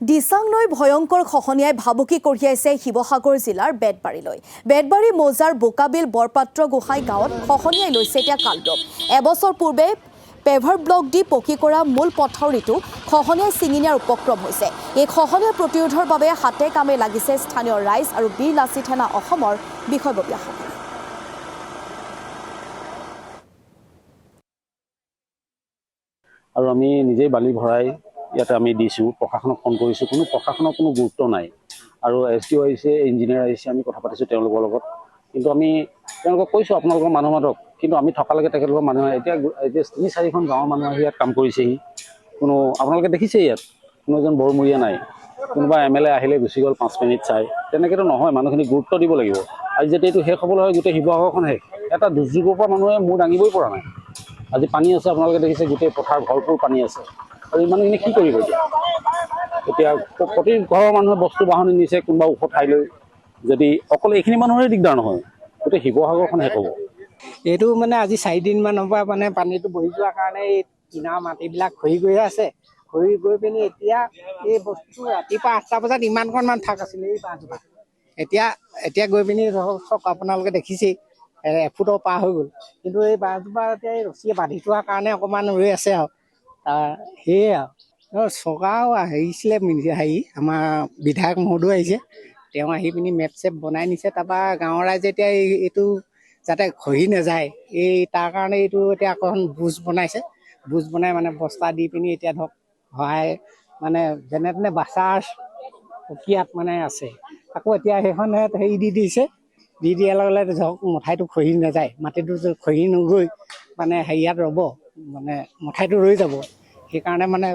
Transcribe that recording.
দিচাং নৈ ভয়ংকৰ খহনীয়াই ভাবুকি কঢ়িয়াইছে শিৱসাগৰ জিলাৰ বেতবাৰীলৈ। বেতবাৰী মৌজাৰ বোকাবিল বৰপাত্ৰ গোহাঁই গাঁৱত খহনীয়াই লৈছে এতিয়া কালৰূপ। এবছৰ পূৰ্বে পেভাৰ ব্লক দি পকী কৰা মূল পথৰিটো খহনীয়াই ছিঙি নিয়াৰ উপক্ৰম হৈছে। এই খহনীয়া প্ৰতিৰোধৰ বাবে হাতে কামে লাগিছে স্থানীয় ৰাইজ আৰু বীৰ লাচিত সেনা অসমৰ বিষয়ববীয়াসকল। আৰু আমি নিজেই বালি ভৰাই ইয়াতে আমি দিছোঁ, প্ৰশাসনক ফোন কৰিছোঁ, কোনো প্ৰশাসনৰ কোনো গুৰুত্ব নাই। আৰু SDO আহিছে, ইঞ্জিনিয়াৰ আহিছে, আমি কথা পাতিছোঁ তেওঁলোকৰ লগত, কিন্তু আমি তেওঁলোকক কৈছোঁ আপোনালোকৰ মানুহ মাতক, কিন্তু আমি থকালৈকে তেখেতলোকৰ মানুহে এতিয়া ৩-৪খন গাঁৱৰ মানুহ আহি ইয়াত কাম কৰিছেহি। কোনো আপোনালোকে দেখিছে ইয়াত কোনো এজন বৰমূৰীয়া নাই, কোনোবা MLA আহিলে গুচি গ'ল 5 মিনিট চাই, তেনেকৈতো নহয়। মানুহখিনি গুৰুত্ব দিব লাগিব। আজি যেতিয়া এইটো শেষ হ'বলৈ হয়, গোটেই শিৱসাগৰখন শেষ। এটা দুৰ্যোগৰ পৰা মানুহে মূৰ দাঙিবই পৰা নাই। আজি পানী আছে, আপোনালোকে দেখিছে গোটেই পথাৰ ভৰপূৰ পানী আছে, আৰু এই মানুহখিনি কি কৰিব এতিয়া প্ৰতি ঘৰৰ মানুহে বস্তু বাহনি নিছে, কোনোবা ওখ ঠাইলৈ। যদি অকল এইখিনি মানুহৰে দিগদাৰ নহয়, গোটেই শিৱসাগৰখন শেষ হ'ব। এইটো মানে আজি 4 দিনমানৰ পৰা মানে পানীটো বহি যোৱাৰ কাৰণে এই কিনাৰ মাটিবিলাক খহি গৈ আছে। খহি গৈ পিনি এতিয়া এই বস্তু ৰাতিপুৱা 8টা বজাত ইমানকণমান থাক আছিলে এই বাঁহজোপা, এতিয়া গৈ পিনি চক আপোনালোকে দেখিছেই এফুটৰ পাৰ হৈ গ'ল। কিন্তু এই বাঁহজোপা এতিয়া এই ৰছীয়ে বান্ধি থোৱাৰ কাৰণে অকণমান ৰৈ আছে আৰু সেয়ে আৰু চৰকাৰো আহিছিলে, আমাৰ বিধায়ক মহোদয় আহিছে, তেওঁ আহি পিনি মেপ চেপ বনাই নিছে। তাৰপৰা গাঁৱৰ ৰাইজে এতিয়া এইটো যাতে খহি নাযায়, তাৰ কাৰণে এইটো এতিয়া আকৌ বুজ বনাইছে। বুজ বনাই মানে বস্তা দি পিনি এতিয়া ধৰক সহায় মানে যেনে তেনে বাচাৰ প্ৰক্ৰিয়াত মানে আছে। আকৌ এতিয়া সেইখন হেৰি দি দিছে, দি দিয়াৰ লগে লগে ধৰক মঠাইটো খহি নাযায়, মাটিটো খহি নগৈ মানে হেৰিয়াত ৰ'ব, মানে মঠাইটো ৰৈ যাব। সেইকাৰণে মানে